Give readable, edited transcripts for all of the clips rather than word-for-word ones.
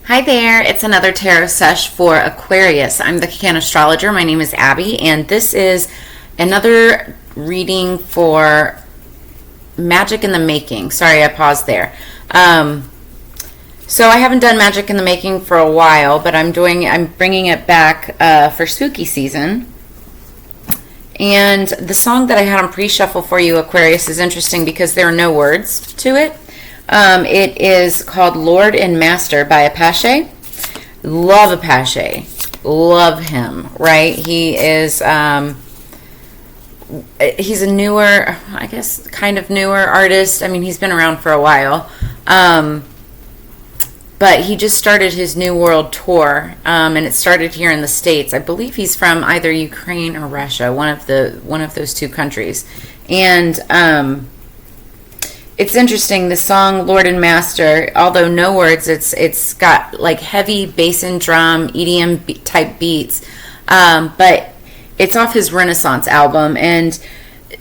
Hi there, it's another tarot sesh for Aquarius. I'm the Cannastrologer. My name is Abby, and this is another reading for Magic in the Making. Sorry, I paused there. So I haven't done Magic in the Making for a while, but I'm bringing it back for spooky season. And the song that I had on pre-shuffle for you, Aquarius, is interesting because there are no words to it. It is called Lord and Master by Apache. Love Apache. Love him, right? He is, he's a newer, I guess, kind of newer artist. I mean, he's been around for a while. But he just started his New World Tour, and it started here in the States. I believe he's from either Ukraine or Russia, one of those two countries. And, it's interesting, the song Lord and Master, although no words, it's got like heavy bass and drum, EDM type beats, but it's off his Renaissance album. And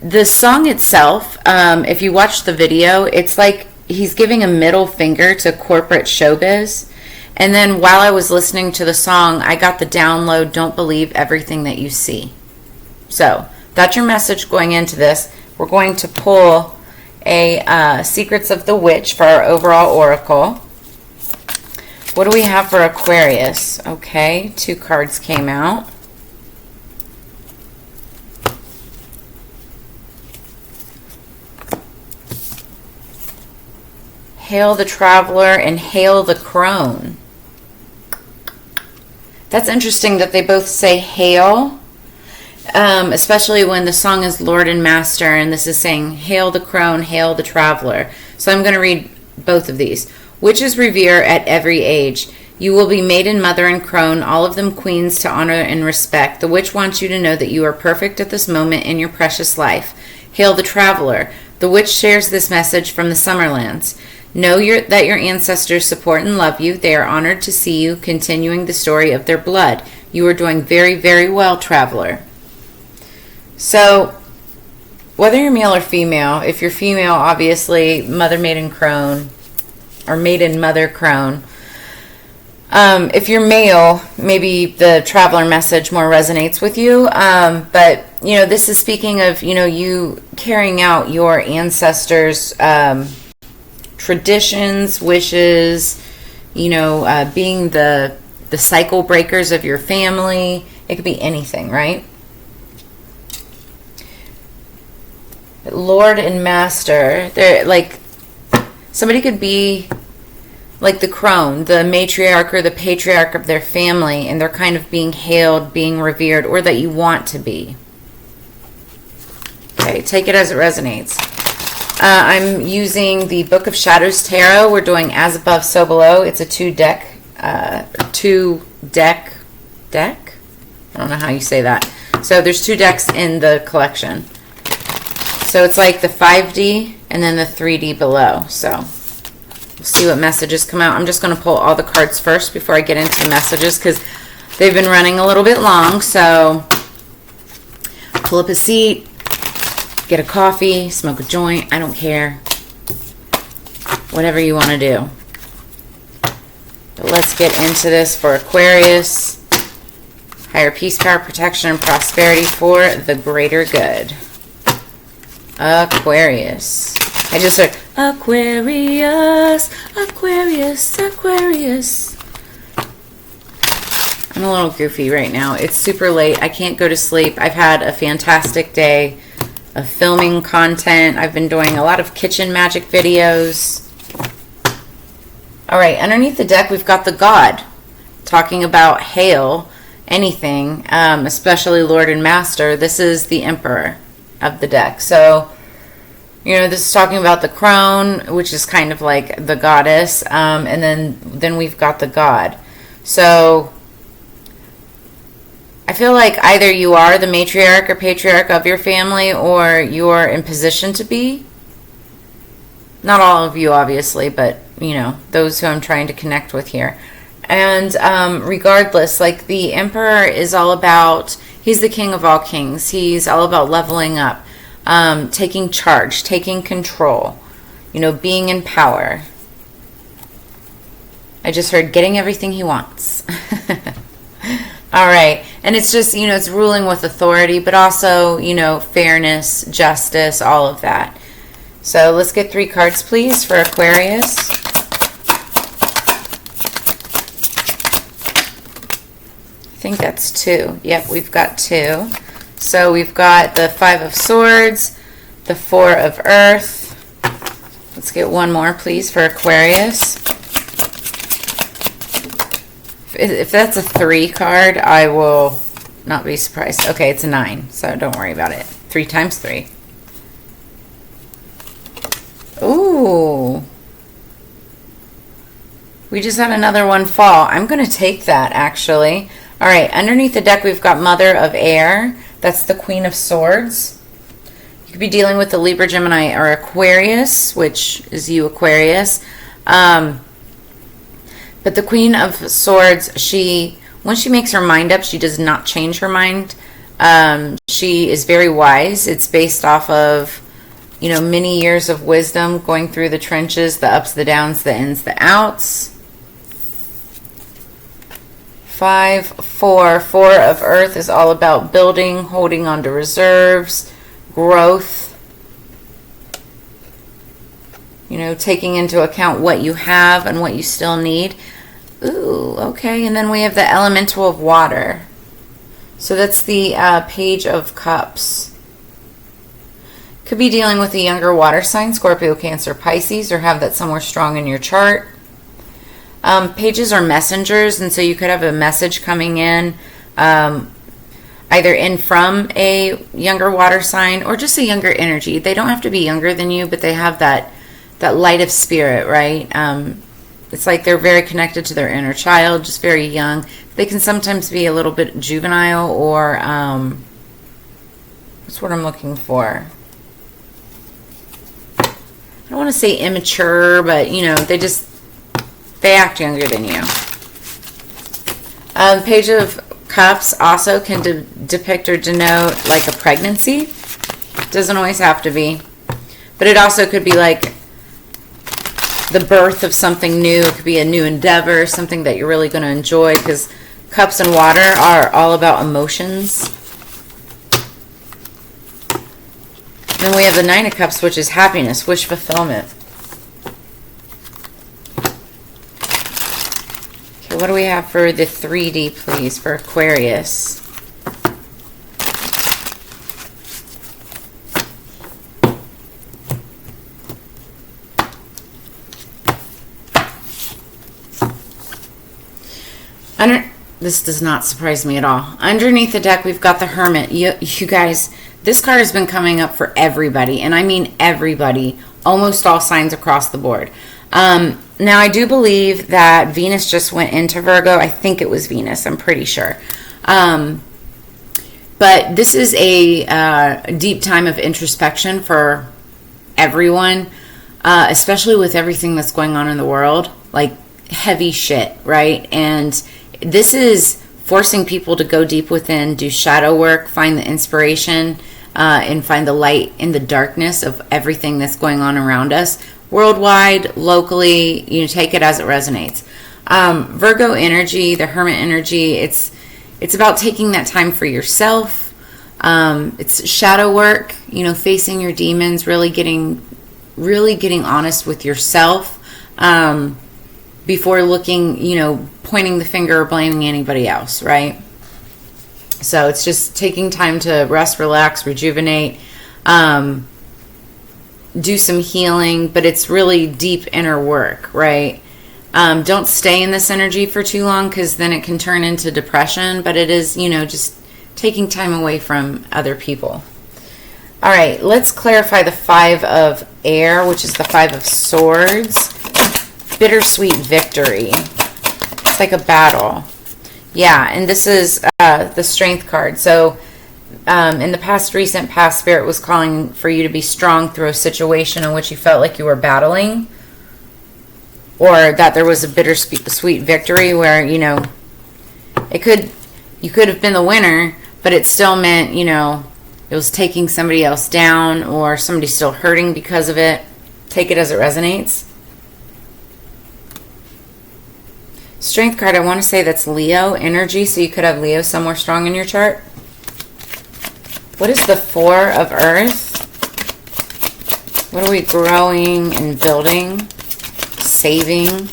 the song itself, if you watch the video, it's like he's giving a middle finger to corporate showbiz. And then while I was listening to the song, I got the download, don't believe everything that you see. So that's your message going into this. We're going to pull a Secrets of the Witch for our overall oracle. What do we have for Aquarius? Okay, 2 cards came out. Hail the Traveler and Hail the Crone. That's interesting that they both say hail. Especially when the song is Lord and Master, and this is saying, Hail the Crone, Hail the Traveler. So I'm going to read both of these. Witches revere at every age. You will be maiden, mother, and crone, all of them queens to honor and respect. The witch wants you to know that you are perfect at this moment in your precious life. Hail the Traveler. The witch shares this message from the Summerlands. Know that your ancestors support and love you. They are honored to see you continuing the story of their blood. You are doing very, very well, Traveler. So, whether you're male or female, if you're female, obviously, mother, maiden, crone, or maiden, mother, crone. If you're male, maybe the Traveler message more resonates with you. But, this is speaking of, you carrying out your ancestors' traditions, wishes, being the cycle breakers of your family. It could be anything, right? Lord and Master, they're like, somebody could be like the crone, the matriarch or the patriarch of their family, and they're kind of being hailed, being revered, or that you want to be. Okay, take it as it resonates. I'm using the Book of Shadows Tarot. We're doing As Above, So Below. It's a two deck. I don't know how you say that. So there's 2 decks in the collection. So it's like the 5D and then the 3D below. So we'll see what messages come out. I'm just going to pull all the cards first before I get into the messages because they've been running a little bit long. So pull up a seat, get a coffee, smoke a joint. I don't care. Whatever you want to do. But let's get into this for Aquarius. Higher peace, power, protection, and prosperity for the greater good. Aquarius. I just heard Aquarius, Aquarius, Aquarius. I'm a little goofy right now. It's super late. I can't go to sleep. I've had a fantastic day of filming content. I've been doing a lot of kitchen magic videos. All right, underneath the deck, we've got the God talking about hail, anything, especially Lord and Master. This is the Emperor of the deck. So, this is talking about the crone, which is kind of like the goddess, and then we've got the God. So I feel like either you are the matriarch or patriarch of your family, or you're in position to be. Not all of you, obviously, but those who I'm trying to connect with here. And regardless, like the Emperor is all about, he's the king of all kings. He's all about leveling up, taking charge, taking control, being in power. I just heard getting everything he wants. All right. And it's just, it's ruling with authority, but also, fairness, justice, all of that. So let's get 3 cards, please, for Aquarius. I think that's 2. Yep, we've got 2. So we've got the 5 of Swords, the 4 of Earth. Let's get one more, please, for Aquarius. If that's a 3 card, I will not be surprised. Okay, it's a 9, so don't worry about it. 3 times 3. Ooh. We just had another one fall. I'm going to take that, actually. All right, underneath the deck, we've got Mother of Air. That's the Queen of Swords. You could be dealing with the Libra, Gemini, or Aquarius, which is you, Aquarius. But the Queen of Swords, once she makes her mind up, she does not change her mind. She is very wise. It's based off of, many years of wisdom, going through the trenches, the ups, the downs, the ins, the outs. 5, 4. 4 of Earth is all about building, holding on to reserves, growth. Taking into account what you have and what you still need. Ooh, okay. And then we have the Elemental of Water. So that's the Page of Cups. Could be dealing with a younger water sign, Scorpio, Cancer, Pisces, or have that somewhere strong in your chart. Pages are messengers, and so you could have a message coming in, either in from a younger water sign or just a younger energy. They don't have to be younger than you, but they have that light of spirit, right? It's like they're very connected to their inner child, just very young. They can sometimes be a little bit juvenile, or what's what I'm looking for? I don't want to say immature, but they act younger than you. Page of Cups also can depict or denote like a pregnancy. Doesn't always have to be, but it also could be like the birth of something new. It could be a new endeavor, something that you're really going to enjoy, because cups and water are all about emotions. Then we have the 9 of Cups, which is happiness, wish fulfillment. Okay, what do we have for the 3D, please, for Aquarius? This does not surprise me at all. Underneath the deck, we've got the Hermit. You guys, this card has been coming up for everybody, and I mean everybody, almost all signs across the board. Now, I do believe that Venus just went into Virgo. I think it was Venus. I'm pretty sure. But this is a deep time of introspection for everyone, especially with everything that's going on in the world, like heavy shit, right? And this is forcing people to go deep within, do shadow work, find the inspiration, and find the light in the darkness of everything that's going on around us. Worldwide, locally, take it as it resonates. Virgo energy, the Hermit energy, it's about taking that time for yourself. It's shadow work, facing your demons, really getting honest with yourself, before looking, pointing the finger or blaming anybody else, right? So it's just taking time to rest, relax, rejuvenate, do some healing, but it's really deep inner work, right? Don't stay in this energy for too long, because then it can turn into depression, but it is, just taking time away from other people. All right, let's clarify the 5 of Air, which is the 5 of Swords. Bittersweet victory. It's like a battle. Yeah, and this is the Strength card. So in the recent past, Spirit was calling for you to be strong through a situation in which you felt like you were battling, or that there was a bittersweet victory where, you could have been the winner, but it still meant, it was taking somebody else down, or somebody still hurting because of it. Take it as it resonates. Strength card, I want to say that's Leo energy, so you could have Leo somewhere strong in your chart. What is the Four of Earth? What are we growing and building, saving?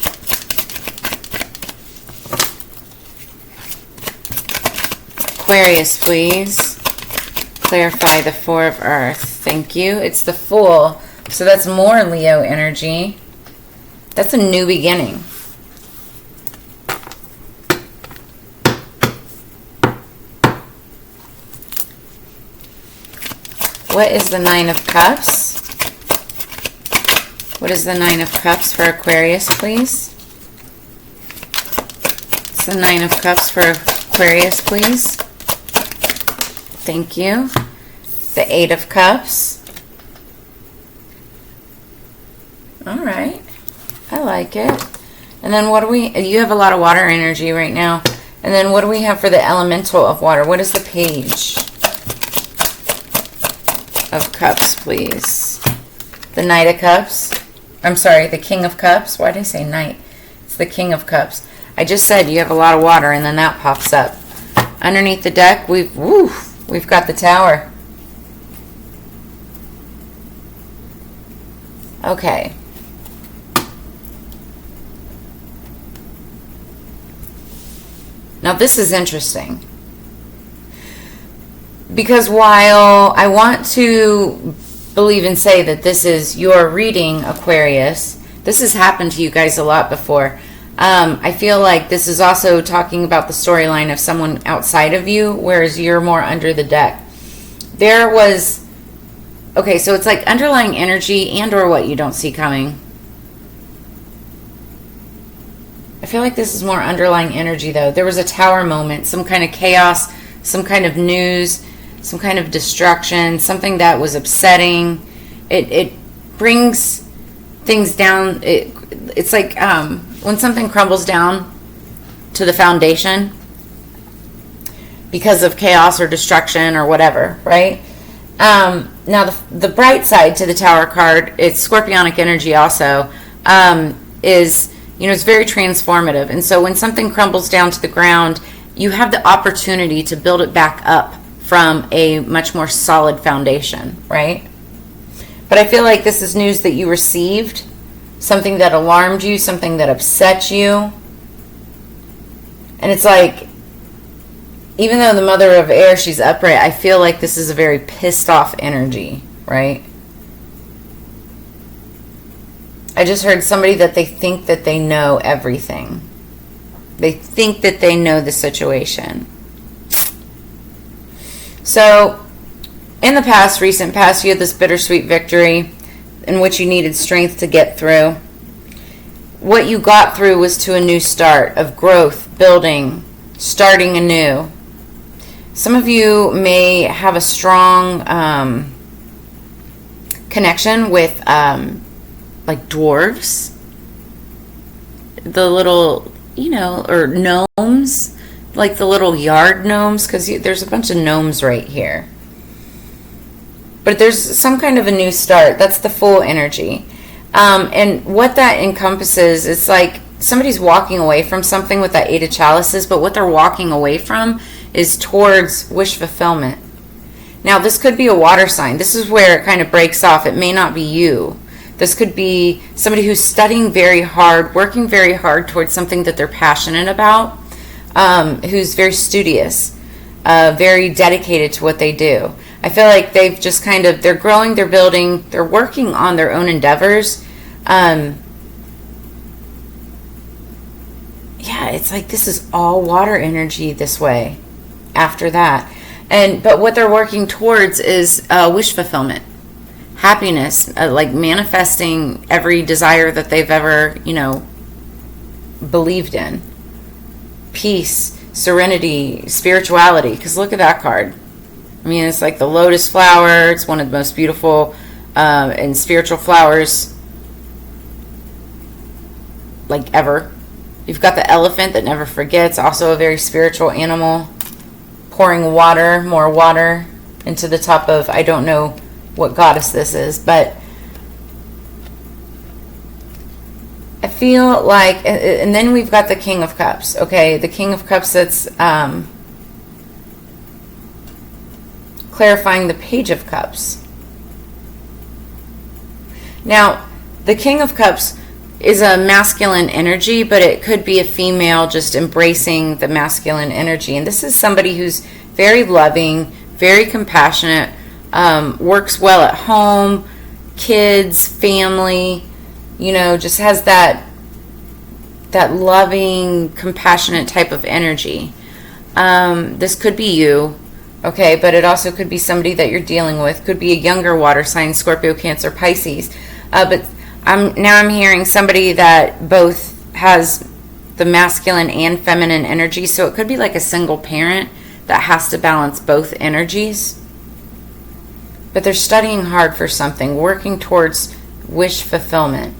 Aquarius, please. Clarify the Four of Earth. Thank you. It's the Fool. So that's more Leo energy. That's a new beginning. What is the Nine of Cups? What is the Nine of Cups for Aquarius, please? It's the Nine of Cups for Aquarius, please. Thank you. The Eight of Cups. All right. I like it. And then what do we... You have a lot of water energy right now. And then what do we have for the elemental of water? What is the Page of Cups, please? The Knight of Cups. I'm sorry, the King of Cups. Why did I say Knight? It's the King of Cups. I just said you have a lot of water, and then that pops up. Underneath the deck, we've got the Tower. Okay. Now this is interesting. Because while I want to believe and say that this is your reading, Aquarius, this has happened to you guys a lot before. I feel like this is also talking about the storyline of someone outside of you, whereas you're more under the deck. There was... Okay, so it's like underlying energy and or what you don't see coming. I feel like this is more underlying energy, though. There was a Tower moment, some kind of chaos, some kind of news, some kind of destruction, something that was upsetting. It brings things down. It's like when something crumbles down to the foundation because of chaos or destruction or whatever, right? Now, the bright side to the Tower card, it's Scorpionic energy also, is, you know, it's very transformative. And so when something crumbles down to the ground, you have the opportunity to build it back up from a much more solid foundation, right? But I feel like this is news that you received, something that alarmed you, something that upset you. And it's like, even though the Mother of Air, she's upright, I feel like this is a very pissed off energy, right? I just heard somebody that they think that they know everything. They think that they know the situation. So, in the past, recent past, you had this bittersweet victory in which you needed strength to get through. What you got through was to a new start of growth, building, starting anew. Some of you may have a strong connection with like dwarves, the little, you know, or gnomes, like the little yard gnomes, because there's a bunch of gnomes right here. But there's some kind of a new start. That's the Fool energy. And what that encompasses, it's like somebody's walking away from something with that Eight of Chalices, but what they're walking away from is towards wish fulfillment. Now, this could be a water sign. This is where it kind of breaks off. It may not be you. This could be somebody who's studying very hard, working very hard towards something that they're passionate about, who's very studious, very dedicated to what they do. I feel like they've just kind of, they're growing, they're building, they're working on their own endeavors. Yeah, it's like this is all water energy this way after that. But what they're working towards is wish fulfillment, happiness, like manifesting every desire that they've ever, you know, believed in. Peace, serenity, spirituality. Because look at that card. I mean, it's like the lotus flower. It's one of the most beautiful and spiritual flowers like ever. You've got the elephant that never forgets, also a very spiritual animal. Pouring water, more water into the top of, I don't know what goddess this is, but I feel like, and then we've got the King of Cups. Okay, the King of Cups that's clarifying the Page of Cups. Now, the King of Cups is a masculine energy, but it could be a female just embracing the masculine energy. And this is somebody who's very loving, very compassionate, works well at home, kids, family, you know, just has that loving, compassionate type of energy. This could be you, okay, but it also could be somebody that you're dealing with. Could be a younger water sign, Scorpio, Cancer, Pisces. But I'm hearing somebody that both has the masculine and feminine energy, so it could be like a single parent that has to balance both energies. But they're studying hard for something, working towards wish fulfillment.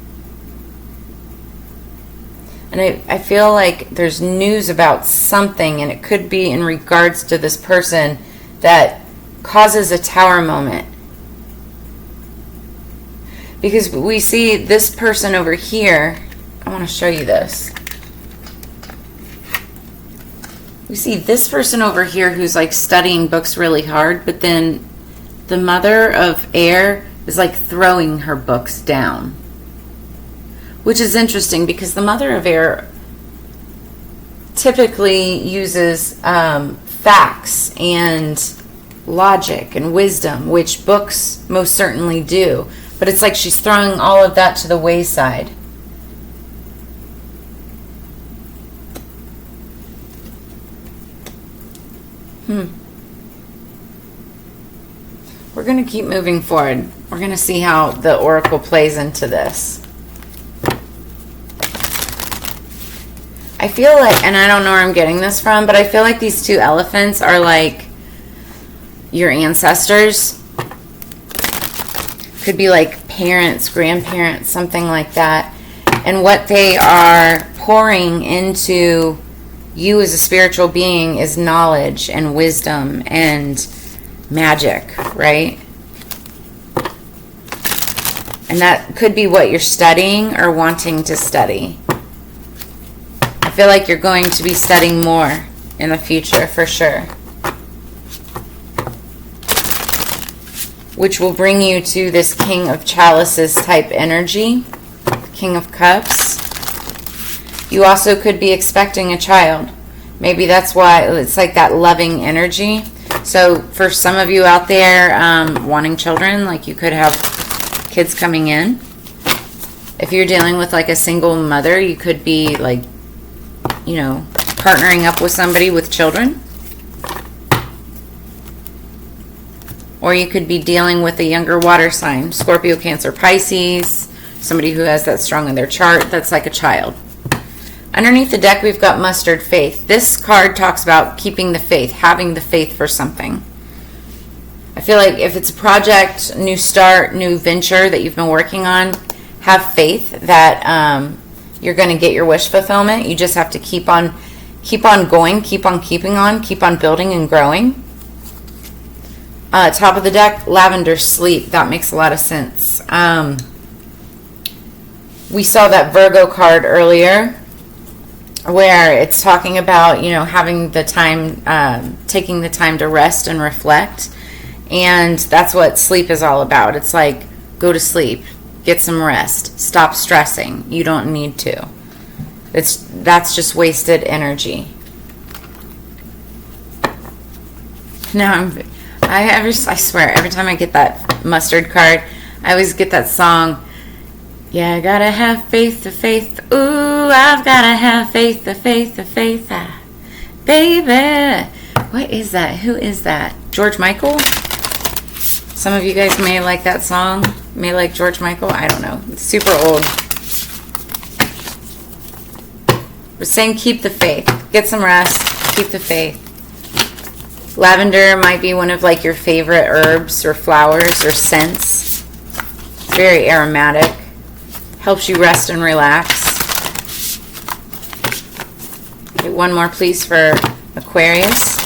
And I feel like there's news about something, and it could be in regards to this person that causes a tower moment. Because we see this person over here. I want to show you this. We see this person over here who's like studying books really hard, but then the mother of air is like throwing her books down. Which is interesting because the mother of air typically uses facts and logic and wisdom, which books most certainly do. But it's like she's throwing all of that to the wayside. We're going to keep moving forward. We're going to see how the oracle plays into this. I feel like, and I don't know where I'm getting this from, but I feel like these two elephants are like your ancestors. Could be like parents, grandparents, something like that. And what they are pouring into you as a spiritual being is knowledge and wisdom and magic, right? And that could be what you're studying or wanting to study. I feel like you're going to be studying more in the future for sure. Which will bring you to this King of Chalices type energy, King of Cups. You also could be expecting a child. Maybe that's why it's like that loving energy. So for some of you out there wanting children, like you could have kids coming in. If you're dealing with like a single mother, you could be like, you know, partnering up with somebody with children. Or you could be dealing with a younger water sign, Scorpio, Cancer, Pisces, somebody who has that strong in their chart that's like a child. Underneath the deck, we've got Mustard Faith. This card talks about keeping the faith, having the faith for something. I feel like if it's a project, new start, new venture that you've been working on, have faith that you're going to get your wish fulfillment. You just have to keep on going, keep on keeping on, keep on building and growing. Top of the deck, Lavender Sleep. That makes a lot of sense. We saw that Virgo card earlier where it's talking about, you know, having the time, taking the time to rest and reflect. And that's what sleep is all about. It's like, go to sleep, get some rest, stop stressing. You don't need to. That's just wasted energy. Now I swear, every time I get that mustard card, I always get that song. Yeah, I gotta have faith, the faith. Ooh, I've gotta have faith, the faith, the faith. Ah, baby. What is that? Who is that? George Michael? Some of you guys may like that song. May like George Michael. I don't know. It's super old. We're saying keep the faith. Get some rest. Keep the faith. Lavender might be one of like your favorite herbs or flowers or scents. It's very aromatic. Helps you rest and relax. Okay, one more please for Aquarius.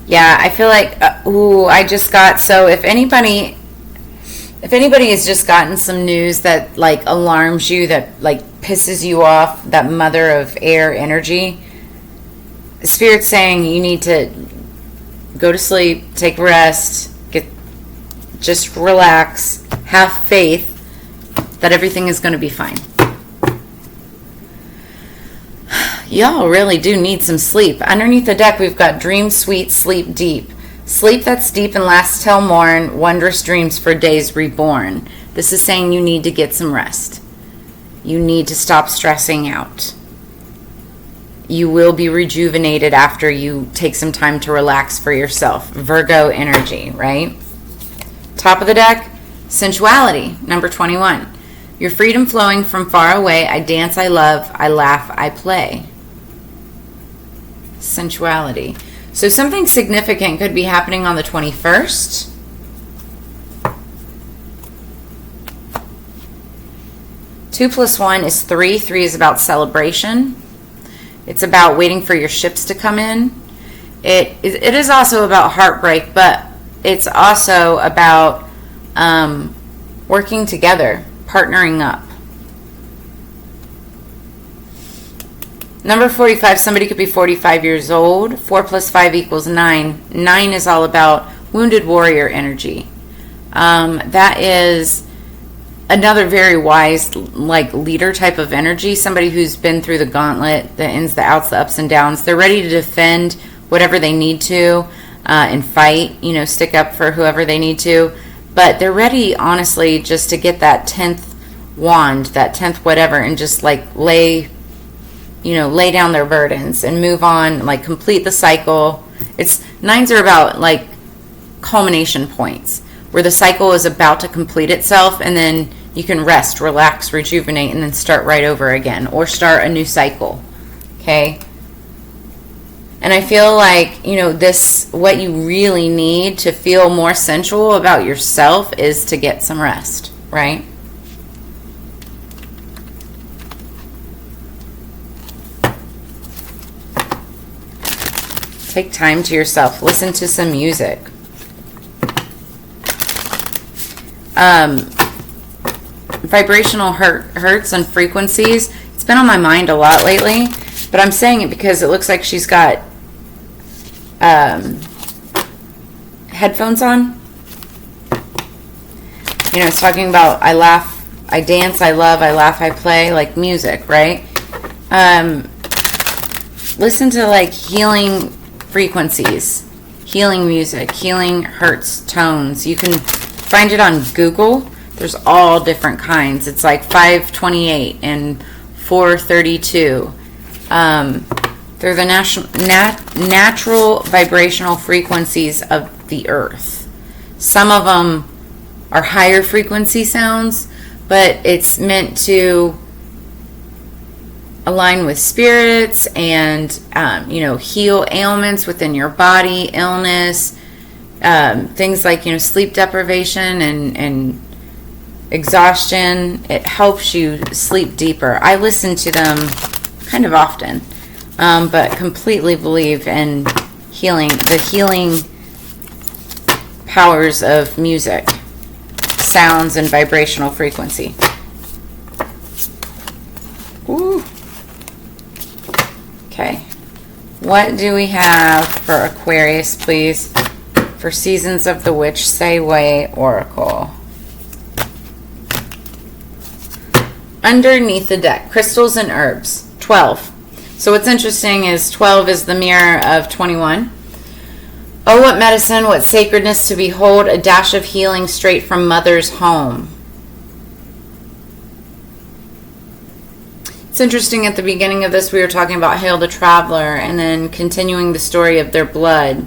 Yeah, I feel like, I just got, so if anybody If anybody has just gotten some news that like alarms you, that like pisses you off, that mother of air energy, Spirit's saying you need to go to sleep, take rest, just relax, have faith that everything is going to be fine. Y'all really do need some sleep. Underneath the deck, we've got dream sweet, sleep deep. Sleep that's deep and lasts till morn, wondrous dreams for days reborn. This is saying you need to get some rest. You need to stop stressing out. You will be rejuvenated after you take some time to relax for yourself. Virgo energy, right? Top of the deck, sensuality, number 21. Your freedom flowing from far away. I dance, I love, I laugh, I play. Sensuality. So something significant could be happening on the 21st. Two plus one is three. Three is about celebration. It's about waiting for your ships to come in. It is also about heartbreak, but it's also about working together, partnering up. Number 45, somebody could be 45 years old. 4 plus 5 equals 9. 9 is all about wounded warrior energy. That is another very wise, like, leader type of energy. Somebody who's been through the gauntlet, the ins, the outs, the ups and downs. They're ready to defend whatever they need to and fight, you know, stick up for whoever they need to. But they're ready, honestly, just to get that 10th wand, that 10th whatever, and just, like, lay down their burdens and move on, like complete the cycle. Nines are about like culmination points where the cycle is about to complete itself, and then you can rest, relax, rejuvenate, and then start right over again or start a new cycle. Okay. And I feel like, what you really need to feel more sensual about yourself is to get some rest, right? Take time to yourself. Listen to some music. Vibrational hertz and frequencies. It's been on my mind a lot lately, but I'm saying it because it looks like she's got headphones on. It's talking about I laugh, I dance, I love, I laugh, I play, like music, right? Listen to like healing frequencies, healing music, healing hertz, tones. You can find it on Google. There's all different kinds. It's like 528 and 432. They're the natural vibrational frequencies of the earth. Some of them are higher frequency sounds, but it's meant to align with spirits and, heal ailments within your body, illness, things like, sleep deprivation and exhaustion. It helps you sleep deeper. I listen to them kind of often, but completely believe in the healing powers of music, sounds, and vibrational frequency. Ooh. Okay, what do we have for Aquarius, please, for Seasons of the Witch Say Way Oracle? Underneath the deck, crystals and herbs, 12. So what's interesting is 12 is the mirror of 21. Oh, what medicine, what sacredness to behold, a dash of healing straight from mother's home. It's interesting, at the beginning of this we were talking about Hail the Traveler, and then continuing the story of their blood,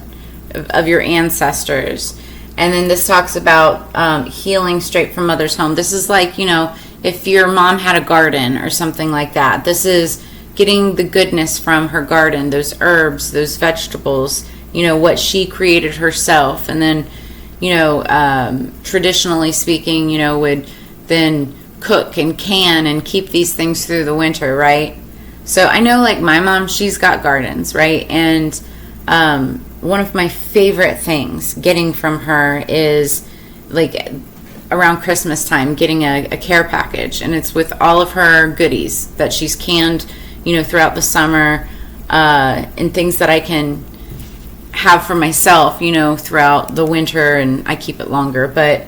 of your ancestors. And then this talks about healing straight from mother's home. This is like, if your mom had a garden or something like that. This is getting the goodness from her garden, those herbs, those vegetables, what she created herself. And then, traditionally speaking, would then cook and can and keep these things through the winter, right? So I know, like, my mom, she's got gardens, right? And one of my favorite things getting from her is like around Christmas time getting a care package, and it's with all of her goodies that she's canned, throughout the summer, and things that I can have for myself, throughout the winter, and I keep it longer. But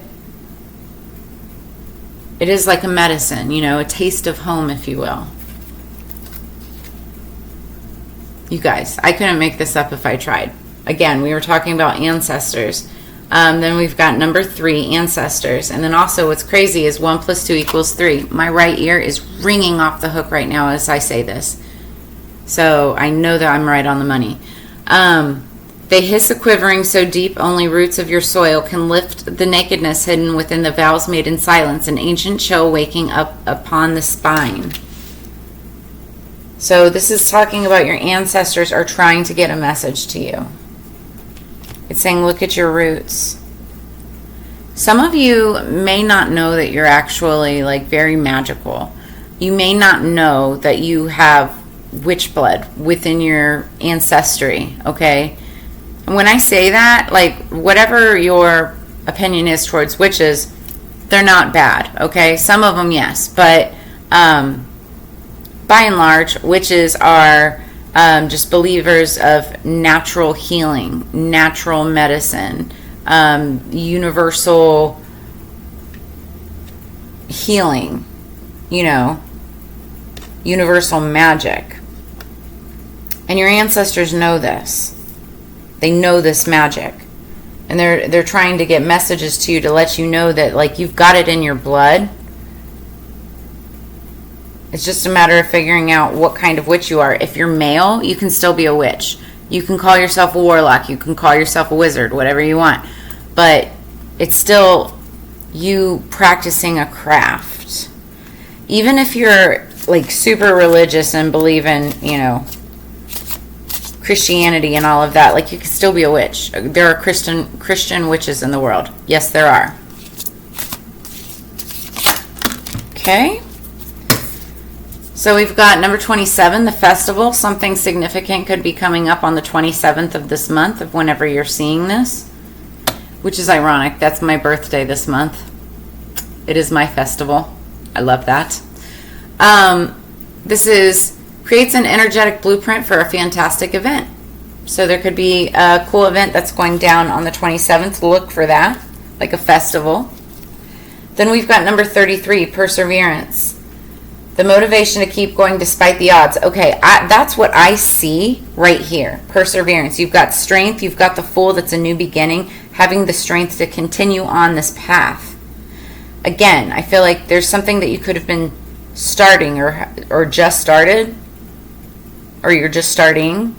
it is like a medicine, a taste of home, if you will. You guys, I couldn't make this up if I tried. Again, we were talking about ancestors. Then we've got number 3, ancestors. And then also what's crazy is 1 + 2 = 3. My right ear is ringing off the hook right now as I say this. So I know that I'm right on the money. They hiss a quivering so deep only roots of your soil can lift the nakedness hidden within the vows made in silence, an ancient chill waking up upon the spine. So this is talking about your ancestors are trying to get a message to you. It's saying, look at your roots. Some of you may not know that you're actually very magical. You may not know that you have witch blood within your ancestry, okay? And when I say that, whatever your opinion is towards witches, they're not bad, okay? Some of them, yes. But by and large, witches are just believers of natural healing, natural medicine, universal healing, universal magic. And your ancestors know this. They know this magic. And they're trying to get messages to you to let you know that you've got it in your blood. It's just a matter of figuring out what kind of witch you are. If you're male, you can still be a witch. You can call yourself a warlock. You can call yourself a wizard, whatever you want. But it's still you practicing a craft. Even if you're super religious and believe in, Christianity and all of that, you can still be a witch. There are Christian witches in the world. Yes, there are. Okay. So we've got number 27, the festival. Something significant could be coming up on the 27th of this month, of whenever you're seeing this, which is ironic. That's my birthday this month. It is my festival. I love that. This creates an energetic blueprint for a fantastic event. So there could be a cool event that's going down on the 27th. Look for that, like a festival. Then we've got number 33, perseverance. The motivation to keep going despite the odds. Okay, that's what I see right here. Perseverance. You've got strength. You've got the Fool. That's a new beginning. Having the strength to continue on this path. Again, I feel like there's something that you could have been starting or just started. Or you're just starting.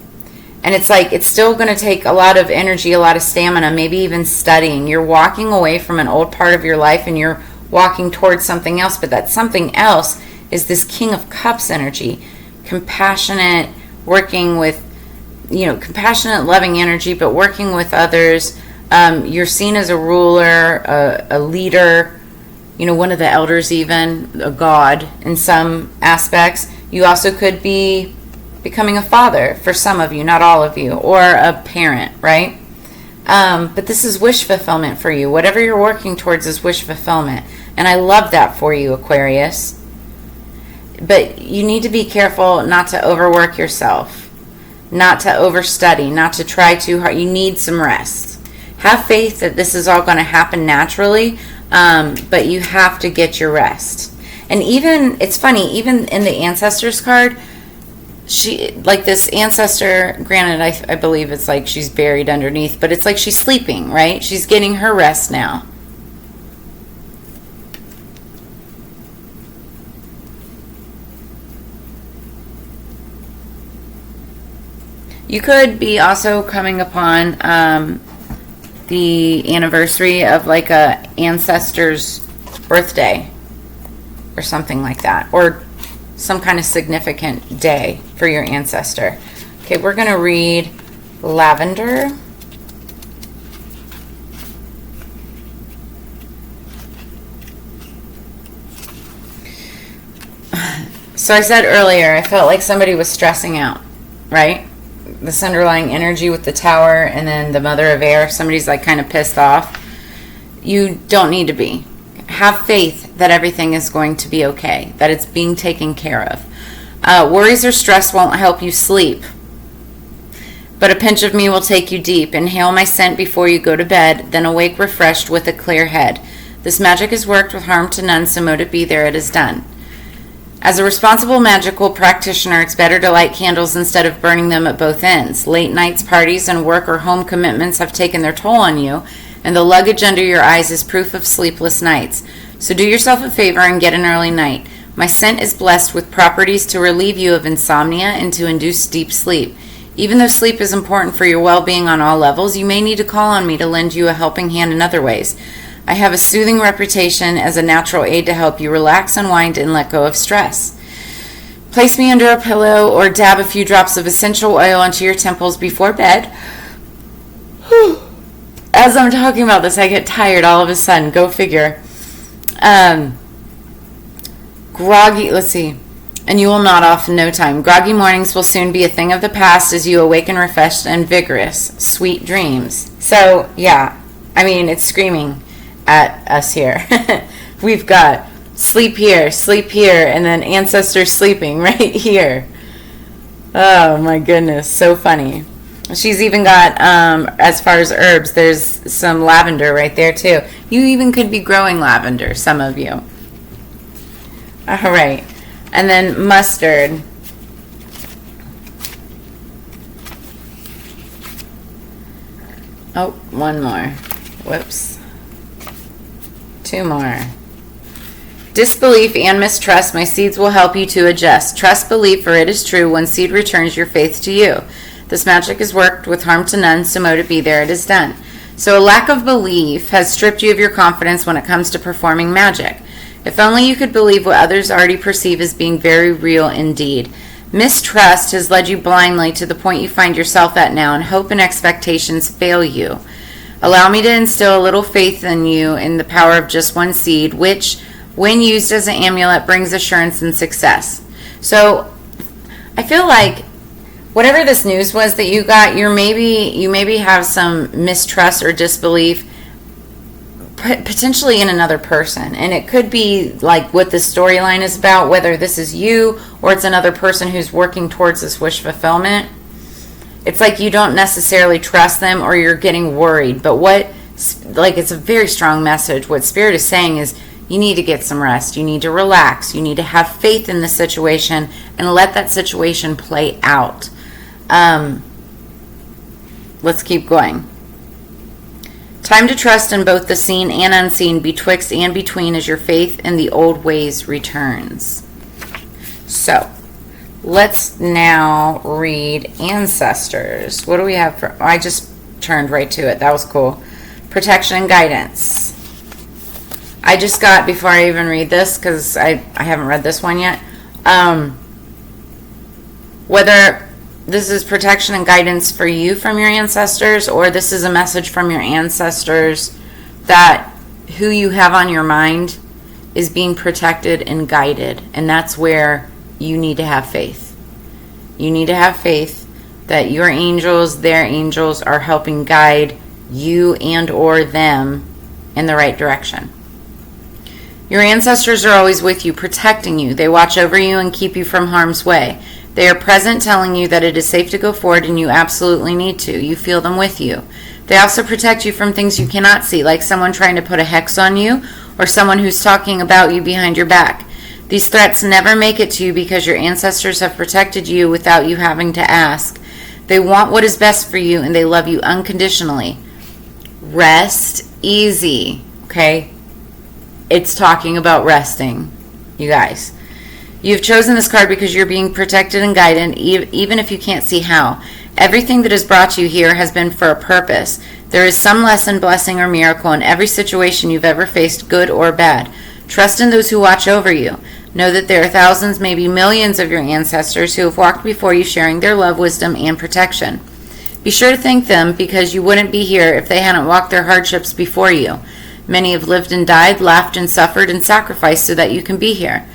And it's it's still going to take a lot of energy, a lot of stamina, maybe even studying. You're walking away from an old part of your life and you're walking towards something else. But that something else is this King of Cups energy, compassionate, working with, compassionate, loving energy, but working with others. You're seen as a ruler, a leader, one of the elders even, a god in some aspects. You also could be becoming a father for some of you, not all of you, or a parent, right? But this is wish fulfillment for you. Whatever you're working towards is wish fulfillment. And I love that for you, Aquarius. But you need to be careful not to overwork yourself, not to overstudy, not to try too hard. You need some rest. Have faith that this is all going to happen naturally, but you have to get your rest. And even, it's funny, even in the Ancestors card, she, this ancestor, granted, I believe it's she's buried underneath, but it's she's sleeping, right? She's getting her rest now. You could be also coming upon the anniversary of a ancestor's birthday or something like that, or some kind of significant day for your ancestor. Okay, we're going to read lavender. So I said earlier, I felt like somebody was stressing out, right? This underlying energy with the Tower and then the Mother of Air. Somebody's kind of pissed off. You don't need to be. have faith that everything is going to be okay, that it's being taken care of. Worries or stress won't help you sleep, but a pinch of me will take you deep. Inhale my scent before you go to bed, then awake refreshed with a clear head. This magic is worked with harm to none, so mote it be, there it is done. As a responsible magical practitioner, it's better to light candles instead of burning them at both ends. Late nights, parties, and work or home commitments have taken their toll on you, and the luggage under your eyes is proof of sleepless nights. So do yourself a favor and get an early night. My scent is blessed with properties to relieve you of insomnia and to induce deep sleep. Even though sleep is important for your well-being on all levels, you may need to call on me to lend you a helping hand in other ways. I have a soothing reputation as a natural aid to help you relax, unwind, and let go of stress. Place me under a pillow or dab a few drops of essential oil onto your temples before bed. As I'm talking about this, I get tired all of a sudden. Go figure. Groggy, let's see. And you will nod off in no time. Groggy mornings will soon be a thing of the past as you awaken refreshed and vigorous. Sweet dreams. So, yeah. I mean, it's screaming at us here. We've got sleep here, and then ancestors sleeping right here. Oh my goodness, so funny. She's even got, as far as herbs, there's some lavender right there too. You even could be growing lavender, some of you. All right, and then mustard. Oh, one more. Whoops. Two more. Disbelief and mistrust, my seeds will help you to adjust. Trust, believe, for it is true. One seed returns your faith to you. This magic is worked with harm to none, so mote it be, there it is done. So a lack of belief has stripped you of your confidence when it comes to performing magic. If only you could believe what others already perceive as being very real indeed. Mistrust has led you blindly to the point you find yourself at now, and hope and expectations fail you. Allow me to instill a little faith in you in the power of just one seed, which, when used as an amulet, brings assurance and success. So, I feel like whatever this news was that you got, you maybe have some mistrust or disbelief, potentially in another person, and it could be like what the storyline is about, whether this is you or it's another person who's working towards this wish fulfillment. It's like you don't necessarily trust them, or you're getting worried. But it's a very strong message. What Spirit is saying is you need to get some rest. You need to relax. You need to have faith in the situation and let that situation play out. Let's keep going. Time to trust in both the seen and unseen, betwixt and between, as your faith in the old ways returns. So, let's now read ancestors. What do we have for... I just turned right to it. That was cool. Protection and guidance. I just got, before I even read this, because I haven't read this one yet, whether this is protection and guidance for you from your ancestors, or this is a message from your ancestors that who you have on your mind is being protected and guided. And that's where you need to have faith. You need to have faith that your angels, their angels, are helping guide you and or them in the right direction. Your ancestors are always with you, protecting you. They watch over you and keep you from harm's way. They are present, telling you that it is safe to go forward and you absolutely need to. You feel them with you. They also protect you from things you cannot see, like someone trying to put a hex on you or someone who's talking about you behind your back. These threats never make it to you because your ancestors have protected you without you having to ask. They want what is best for you and they love you unconditionally. Rest easy, okay? It's talking about resting, you guys. You've chosen this card because you're being protected and guided, even if you can't see how. Everything that has brought you here has been for a purpose. There is some lesson, blessing, or miracle in every situation you've ever faced, good or bad. Trust in those who watch over you. Know that there are thousands, maybe millions of your ancestors who have walked before you, sharing their love, wisdom, and protection. Be sure to thank them, because you wouldn't be here if they hadn't walked their hardships before you. Many have lived and died, laughed and suffered and sacrificed so that you can be here.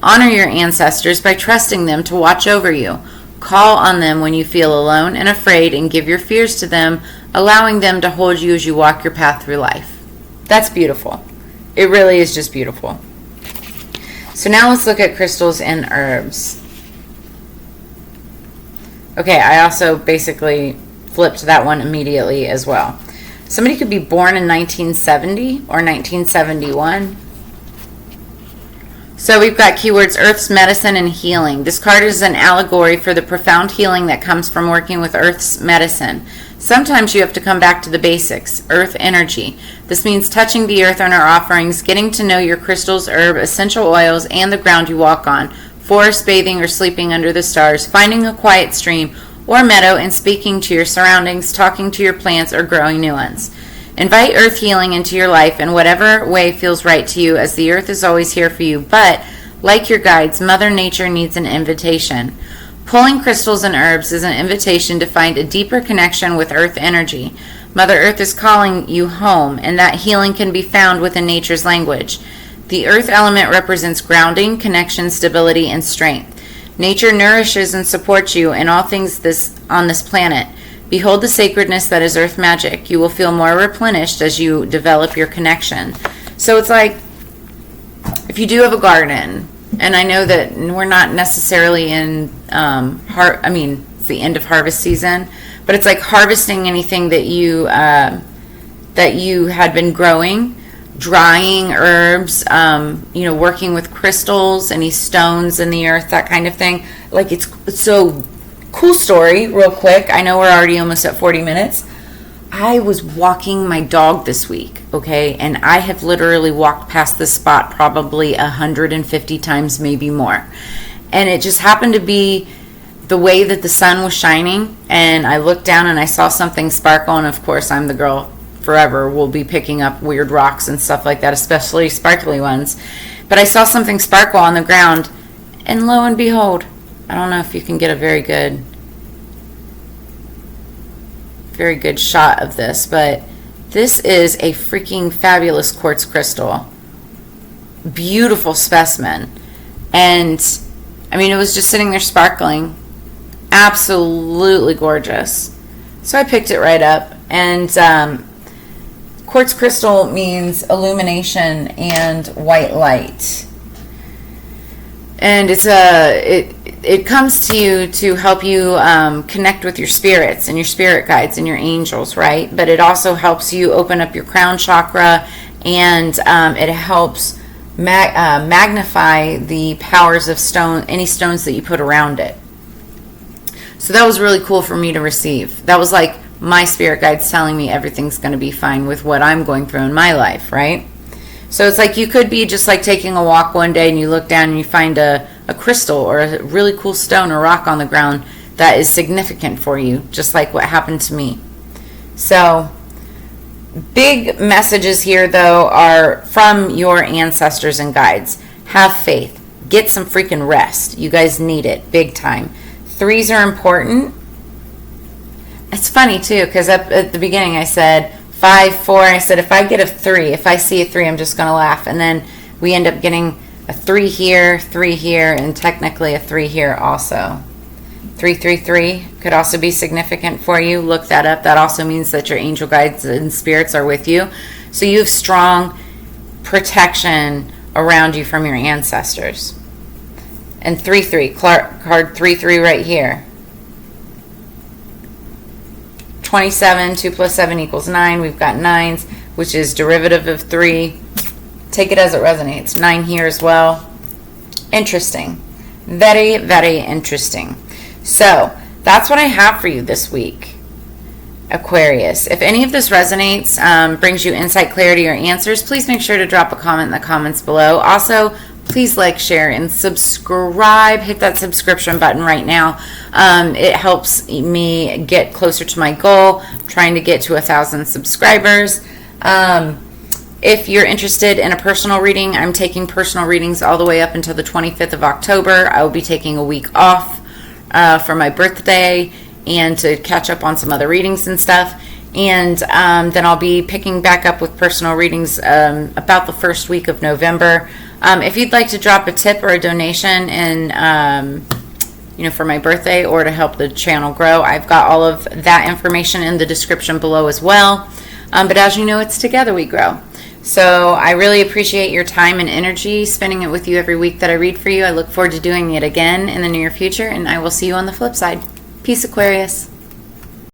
Honor your ancestors by trusting them to watch over you. Call on them when you feel alone and afraid, and give your fears to them, allowing them to hold you as you walk your path through life. That's beautiful. It really is just beautiful. So now let's look at crystals and herbs. Okay, I also basically flipped that one immediately as well. Somebody could be born in 1970 or 1971. So we've got keywords Earth's medicine and healing. This card is an allegory for the profound healing that comes from working with Earth's medicine. Sometimes you have to come back to the basics, Earth energy. This means touching the earth on our offerings, getting to know your crystals, herb, essential oils, and the ground you walk on, forest bathing or sleeping under the stars, finding a quiet stream or meadow and speaking to your surroundings, talking to your plants, or growing new ones. Invite earth healing into your life in whatever way feels right to you, as the earth is always here for you. But, like your guides, Mother Nature needs an invitation. Pulling crystals and herbs is an invitation to find a deeper connection with earth energy. Mother Earth is calling you home, and that healing can be found within nature's language. The earth element represents grounding, connection, stability, and strength. Nature nourishes and supports you in all things on this planet. Behold the sacredness that is earth magic. You will feel more replenished as you develop your connection. So it's like, if you do have a garden, and I know that we're not necessarily in, it's the end of harvest season, but it's like harvesting anything that you had been growing, drying herbs, working with crystals, any stones in the earth, that kind of thing. Like, it's so cool. Story real quick. I know we're already almost at 40 minutes. I was walking my dog this week, okay, and I have literally walked past this spot probably 150 times, maybe more. And it just happened to be the way that the sun was shining, and I looked down and I saw something sparkle, and of course I'm the girl forever will be picking up weird rocks and stuff like that, especially sparkly ones. But I saw something sparkle on the ground, and lo and behold, I don't know if you can get a very good shot of this, but this is a freaking fabulous quartz crystal. Beautiful specimen. And I mean, it was just sitting there sparkling. Absolutely gorgeous. So I picked it right up. And quartz crystal means illumination and white light. And it comes to you to help you connect with your spirits and your spirit guides and your angels, right? But it also helps you open up your crown chakra, and it helps magnify the powers of any stones that you put around it. So that was really cool for me to receive. That was like my spirit guides telling me everything's going to be fine with what I'm going through in my life, right? So it's like you could be just like taking a walk one day and you look down and you find a crystal or a really cool stone or rock on the ground that is significant for you, just like what happened to me. So big messages here, though, are from your ancestors and guides. Have faith. Get some freaking rest. You guys need it big time. 3s are important. It's funny, too, because up at the beginning I said 5, 4. I said if I get a 3, if I see a 3, I'm just going to laugh. And then we end up getting a 3 here, and technically a 3 here also. 333 could also be significant for you. Look that up. That also means that your angel guides and spirits are with you. So you have strong protection around you from your ancestors. And 33, card 33 right here. 27, 2 plus 7 equals 9. We've got 9s, which is derivative of 3. Take it as it resonates. 9 here as well. Interesting. Very, very interesting. So that's what I have for you this week, Aquarius. If any of this resonates, brings you insight, clarity, or answers, please make sure to drop a comment in the comments below. Also, please like, share, and subscribe. Hit that subscription button right now. It helps me get closer to my goal. I'm trying to get to 1,000 subscribers. If you're interested in a personal reading, I'm taking personal readings all the way up until the 25th of October. I will be taking a week off for my birthday and to catch up on some other readings and stuff. And then I'll be picking back up with personal readings about the first week of November. If you'd like to drop a tip or a donation for my birthday or to help the channel grow, I've got all of that information in the description below as well. But as you know, it's together we grow. So I really appreciate your time and energy, spending it with you every week that I read for you. I look forward to doing it again in the near future, and I will see you on the flip side. Peace, Aquarius.